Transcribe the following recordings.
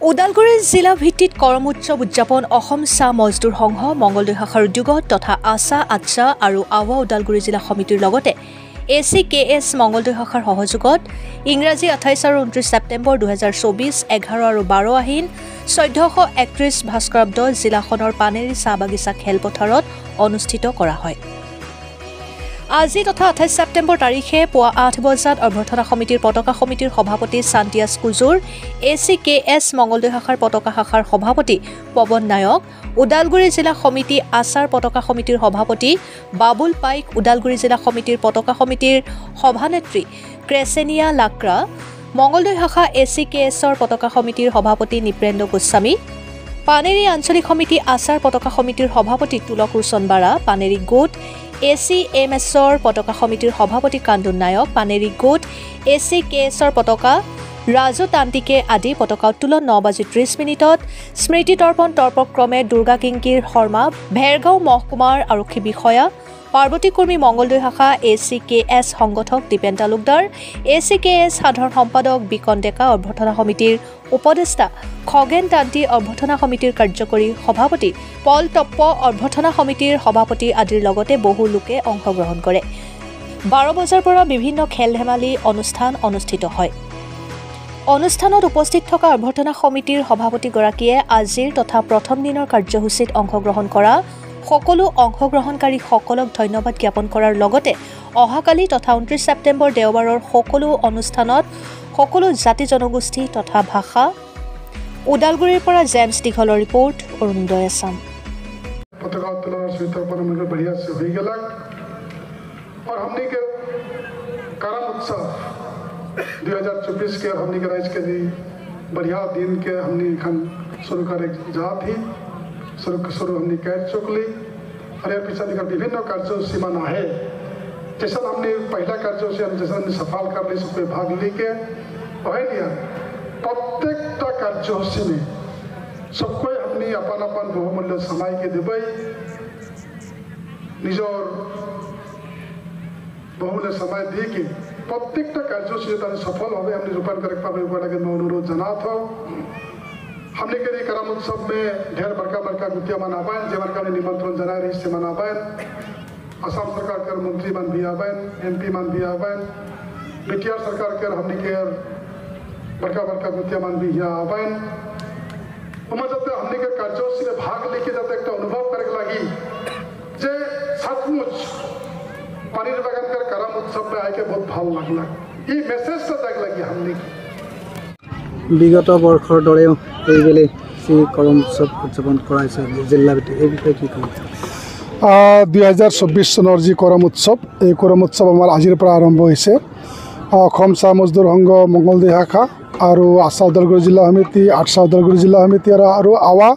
ওদালগুৰি জিলা ভিত্তিত কৰম উৎসৱ উদযাপন অসম চাহ মজদুৰ সংঘ মংগলদৈ শাখাৰ উদ্যোগত তথা আছা আচ্ছা আৰু আৱা ওদালগুৰি জিলা সমিতিৰ লগতে ACKS মংগলদৈ শাখাৰ সহযোগত ইংৰাজী 28 আৰু 29 ছেপ্টেম্বৰ 2024 11 আৰু 12 আহিন 1431 ভাস্কৰাব্দ জিলাখনৰ পানেৰী চাহ বাগিচা খেলপথাৰত অনুষ্ঠিত কৰা হয়। আজি তথা 28 ছেপ্টেম্বৰ তাৰিখে পুৱা 8 বজাত অভ্যৰ্থনা সমিতিৰ পতাকা সমিতিৰ সভাপতি চান্তিয়াছ কুজুৰ, ACKS মংগলদৈ শাখাৰ পতাকা শাখাৰ সভাপতি পৱন নায়ক, ওদালগুৰি জিলা সমিতি আচাৰ পতাকা সমিতিৰ সভাপতি বাবুল পাইক, ওদালগুৰি জিলা সমিতিৰ পতাকা সমিতিৰ সভানেত্ৰী ক্ৰেচেনিয়া লাক্ৰা, মংগলদৈ শাখা ACKSৰ পতাকা সমিতিৰ সভাপতি নিপ্ৰেন্দ্ৰ গোস্বামী, পানেৰী আঞ্চলিক সমিতি আচাৰ পতাকা সমিতিৰ সভাপতি তুলক ৰোচন বাৰা, পানেৰী গোট ACMSৰ পতাকা সমিতিৰ সভাপতি কান্দুন নায়ক, পানেৰী গোট ACKSৰ পতাকা ৰাজু তান্তিকে আদি পতাকা উত্তোলন 9:30 স্মৃতি তৰ্পণক্ৰমে দুৰ্গা কিংকিৰ শৰ্মা, ভেৰগাঁও মহকুমাৰ আৰক্ষী বিষয়া, পাৰ্বতী কৰ্মী মংগলদৈ শাখা ACKS সংগঠক দীপেন তালুকদাৰ, ACKS সাধাৰণ সম্পাদক বিকন ডেকা, অভ্যৰ্থনা সমিতিৰ উপদেষ্টা খগেন তান্তি, অভ্যৰ্থনা সমিতিৰ কাৰ্যকৰী সভাপতি পল টপ্প, অভ্যৰ্থনা সমিতিৰ সভাপতি আদিৰ লগতে বহু লোকে অংশগ্ৰহণ কৰে। 12 বজাৰ পৰা বিভিন্ন খেল ধেমালি অনুষ্ঠান অনুষ্ঠিত হয়। অনুষ্ঠানত উপস্থিত থকা অভ্যৰ্থনা সমিতিৰ সভাপতিগৰাকীয়ে আজিৰ তথা প্ৰথম দিনৰ কাৰ্যসূচীত অংশগ্ৰহণ কৰা সকলো অংশগ্ৰহণকাৰীসকলক ধন্যবাদ জ্ঞাপন কৰাৰ লগতে অহাকালি তথা 29 ছেপ্টেম্বৰ দেওবাৰৰ সকলো অনুষ্ঠানত সকলো জাতি জনগোষ্ঠী তথা ভাষা। ওদালগুৰিৰ পৰা জেমছ দীঘলৰ ৰিপৰ্ট, অৰুণোদয় আছাম। पत्रकार उत्तोलन और स्मृति तर्पण मिलकर बढ़िया से हो गया और हमने के करम उत्सव 2024 के हमने के राइज के दी बढ़िया दिन के हमने खन शुरू करे जात ही शुरू हमने कैद चुकली और यार पीछे निकल विभिन्न कार्यों सीमा ना है जैसा हमने पहला कार्यों से जैसा हमने सफल कर ली सब भाग ली के वह लिया प्रत्येक कार्यों से में सबको हमने अपन अपन बहुमूल्य समय के देवे निजर बहुमूल्य समय दी के प्रत्येक कार्यसूची सफल भाव हमने रूपांतर लगे मैं अनुरोध जना था। हमने के करम उत्सव में ढेर बड़का गुतिया मनाबैन जेमन का निमंत्रण जना रही से मनाबैन असम सरकार के मंत्री मन भी आबैन, MP मन भी आबैन, BTR सरकार के हमने के बड़का गुतिया मन भी यहाँ आबैन जाते हमने के कार्यसूची में भाग लेके जाते एक अनुभव करे लगी जे सचमुच पानीर बागान कर करम उत्सव में आके बहुत ভাল लगला ये मेसेज तो देख लगी हमने বিগত বৰ্ষৰ দৰে এইবেলে সেই কৰম উৎসৱ উদযাপন কৰাইছে জিলা ভিত্তিক এই বিষয়ে কি ক'ব? 2024 চনৰ যি কৰম উৎসৱ এই কৰম উৎসৱ আমাৰ আজিৰ পৰা আৰম্ভ হৈছে। অসম চাহ মজদুৰ সংঘ মংগলদৈ শাখা আৰু আছা ওদালগুৰি জিলা সমিতি, আঠছা ওদালগুৰি জিলা সমিতি আৰু আৱা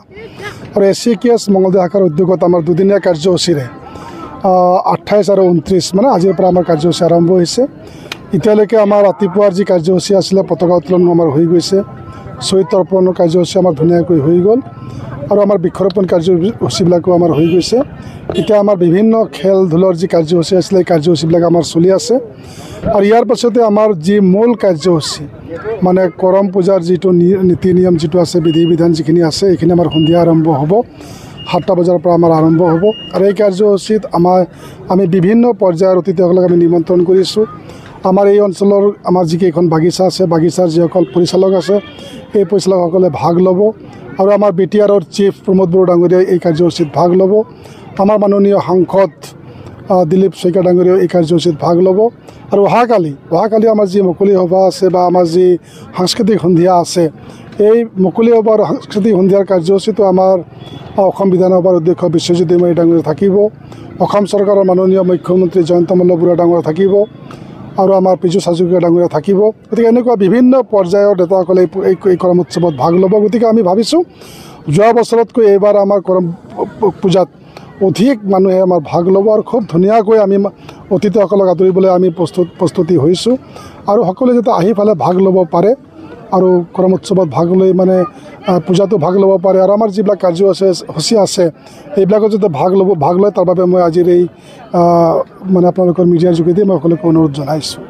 আৰু ACKS মংগলদৈ শাখাৰ উদ্যোগত আমাৰ দুদিনীয়া কাৰ্যসূচীৰে 28 আৰু 29 মানে আজিৰ পৰা আমাৰ কাৰ্যসূচী আৰম্ভ হৈছে। এতিয়ালৈকে আমাৰ ৰাতিপুৱাৰ যি কাৰ্যসূচী আছিলে পতাকা উত্তোলন আমাৰ হৈ গৈছে, শ্বহীদ তৰ্পণৰ কাৰ্যসূচী আমাৰ ধুনীয়াকৈ হৈ গ'ল আৰু আমাৰ বৃক্ষৰোপণ কাৰ্যসূচীবিলাকো আমাৰ হৈ গৈছে। এতিয়া আমাৰ বিভিন্ন খেল ধূলৰ যি কাৰ্যসূচী আছিলে এই কাৰ্যসূচীবিলাক আমাৰ চলি আছে আৰু ইয়াৰ পাছতে আমাৰ যি মূল কাৰ্যসূচী মানে কৰম পূজাৰ যিটো নীতি নিয়ম যিটো আছে বিধি বিধান যিখিনি আছে এইখিনি আমাৰ সন্ধিয়া আৰম্ভ হ'ব, 7টা বজাৰ পৰা আমাৰ আৰম্ভ হ'ব আৰু এই কাৰ্যসূচীত আমি বিভিন্ন পৰ্যায়ৰ অতিথিসকলক আমি নিমন্ত্ৰণ কৰিছোঁ। আমাৰ এই অঞ্চলৰ আমাৰ যিকেইখন বাগিচা আছে বাগিচাৰ যিসকল পৰিচালক আছে এই পৰিচালকসকলে ভাগ ল'ব আৰু আমাৰ BTRৰ চিফ প্ৰমোদ বড়ো ডাঙৰীয়াই এই কাৰ্যসূচীত ভাগ ল'ব। আমাৰ মাননীয় সাংসদ দিলীপ শইকীয়া ডাঙৰীয়াও এই কাৰ্যসূচীত ভাগ ল'ব আৰু অহাকালি আমাৰ যি মুকলি সভা আছে বা আমাৰ যি সাংস্কৃতিক সন্ধিয়া আছে এই মুকলি সভা আৰু সাংস্কৃতিক সন্ধিয়াৰ কাৰ্যসূচীটো আমাৰ অসম বিধানসভাৰ অধ্যক্ষ বিশ্বজিৎ দৈমাৰী ডাঙৰীয়া থাকিব, অসম চৰকাৰৰ মাননীয় মুখ্যমন্ত্ৰী জয়ন্ত মল্ল বৰুৱা ডাঙৰীয়া থাকিব আৰু আমাৰ পীযুষ হাজৰিকা ডাঙৰীয়া থাকিব। গতিকে এনেকুৱা বিভিন্ন পৰ্যায়ৰ নেতাসকলে এই কৰম উৎসৱত ভাগ ল'ব। গতিকে আমি ভাবিছোঁ যোৱা বছৰতকৈ এইবাৰ আমাৰ কৰম পূজাত অধিক মানুহে আমাৰ ভাগ ল'ব আৰু খুব ধুনীয়াকৈ আমি অতিথিসকলক আদৰিবলৈ আমি প্ৰস্তুতি হৈছোঁ আৰু সকলোৱে যাতে আহি ফালে ভাগ ল'ব পাৰে আৰু কৰম উৎসৱত ভাগ লৈ মানে পূজাটো ভাগ ল'ব পাৰে আৰু আমাৰ যিবিলাক কাৰ্যসূচী আছে এইবিলাকত যাতে ভাগ লয় তাৰ বাবে মই আজিৰ এই মানে আপোনালোকৰ মিডিয়াৰ যোগেদি মই সকলোকে অনুৰোধ জনাইছোঁ।